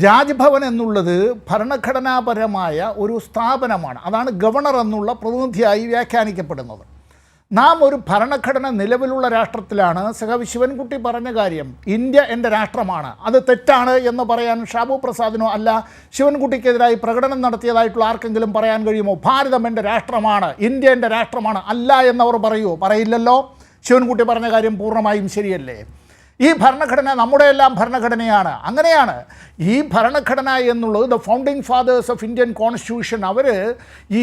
രാജ്ഭവൻ എന്നുള്ളത് ഭരണഘടനാപരമായ ഒരു സ്ഥാപനമാണ്. അതാണ് ഗവർണർ എന്നുള്ള പ്രതിനിധിയായി വ്യാഖ്യാനിക്കപ്പെടുന്നത്. നാം ഒരു ഭരണഘടന നിലവിലുള്ള രാഷ്ട്രത്തിലാണ്. സഖാവ് ശിവൻകുട്ടി പറഞ്ഞ കാര്യം, ഇന്ത്യ എൻ്റെ രാഷ്ട്രമാണ്, അത് തെറ്റാണ് എന്ന് പറയാൻ ഷാബു പ്രസാദിനോ അല്ല ശിവൻകുട്ടിക്കെതിരായി പ്രകടനം നടത്തിയതായിട്ടുള്ള ആർക്കെങ്കിലും പറയാൻ കഴിയുമോ? ഭാരതം എൻ്റെ രാഷ്ട്രമാണ്, ഇന്ത്യ എൻ്റെ രാഷ്ട്രമാണ് അല്ല എന്നവർ പറയുമോ? പറയില്ലല്ലോ. ശിവൻകുട്ടി പറഞ്ഞ കാര്യം പൂർണ്ണമായും ശരിയല്ലേ? ഈ ഭരണഘടന നമ്മുടെ എല്ലാം ഭരണഘടനയാണ്. അങ്ങനെയാണ് ഈ ഭരണഘടന എന്നുള്ളത് the founding fathers of Indian constitution. അവർ ഈ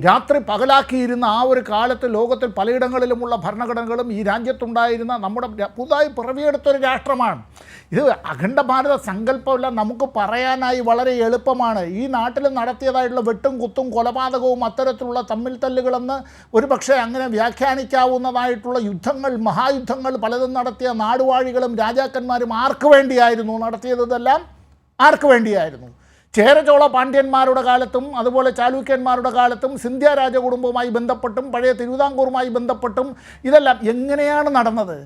രാത്രി പകലാക്കിയിരുന്ന ആ ഒരു കാലത്ത് ലോകത്തിൽ പലയിടങ്ങളിലുമുള്ള ഭരണഘടനകളും ഈ രാജ്യത്തുണ്ടായിരുന്ന നമ്മുടെ പുതുതായി പിറവിയെടുത്തൊരു രാഷ്ട്രമാണ്. ഇത് അഖണ്ഡ ഭാരത സങ്കല്പമല്ല, നമുക്ക് പറയാനായി വളരെ എളുപ്പമാണ്. ഈ നാട്ടിൽ നടത്തിയതായിട്ടുള്ള വെട്ടും കുത്തും കൊലപാതകവും അത്തരത്തിലുള്ള തമ്മിൽ തല്ലുകളെന്ന് ഒരു പക്ഷേ അങ്ങനെ വ്യാഖ്യാനിക്കാവുന്നതായിട്ടുള്ള യുദ്ധങ്ങൾ, മഹായുദ്ധങ്ങൾ പലതും നടത്തിയ നാടുവാഴികൾ രാജാക്കന്മാരും ആർക്ക് വേണ്ടിയായിരുന്നു നടത്തിയതെല്ലാം? ആർക്ക് വേണ്ടിയായിരുന്നു? ചേരചോള പാണ്ഡ്യന്മാരുടെ കാലത്തും അതുപോലെ ചാലൂക്യന്മാരുടെ കാലത്തും സിന്ധ്യ രാജകുടുംബവുമായി ബന്ധപ്പെട്ടും പഴയ തിരുവിതാംകൂറുമായി ബന്ധപ്പെട്ടും ഇതെല്ലാം എങ്ങനെയാണ് നടന്നത്?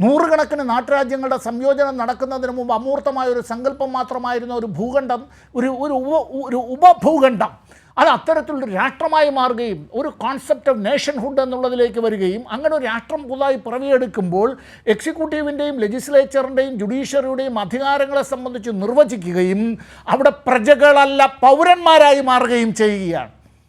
നൂറുകണക്കിന് നാട്ടുരാജ്യങ്ങളുടെ സംയോജനം നടക്കുന്നതിന് മുമ്പ് അമൂർത്തമായ ഒരു സങ്കല്പം മാത്രമായിരുന്ന ഒരു ഭൂഖണ്ഡം, ഒരു ഉപഭൂഖണ്ഡം, അത് അത്തരത്തിലൊരു രാഷ്ട്രമായി മാറുകയും ഒരു കോൺസെപ്റ്റ് ഓഫ് നേഷൻഹുഡ് എന്നുള്ളതിലേക്ക് വരികയും അങ്ങനെ ഒരു രാഷ്ട്രം പുതുതായി പിറവിയെടുക്കുമ്പോൾ എക്സിക്യൂട്ടീവിൻ്റെയും ലെജിസ്ലേച്ചറിൻ്റെയും ജുഡീഷ്യറിയുടെയും അധികാരങ്ങളെ സംബന്ധിച്ച് നിർവചിക്കുകയും അവിടെ പ്രജകളല്ല പൗരന്മാരായി മാറുകയും ചെയ്യുകയാണ്.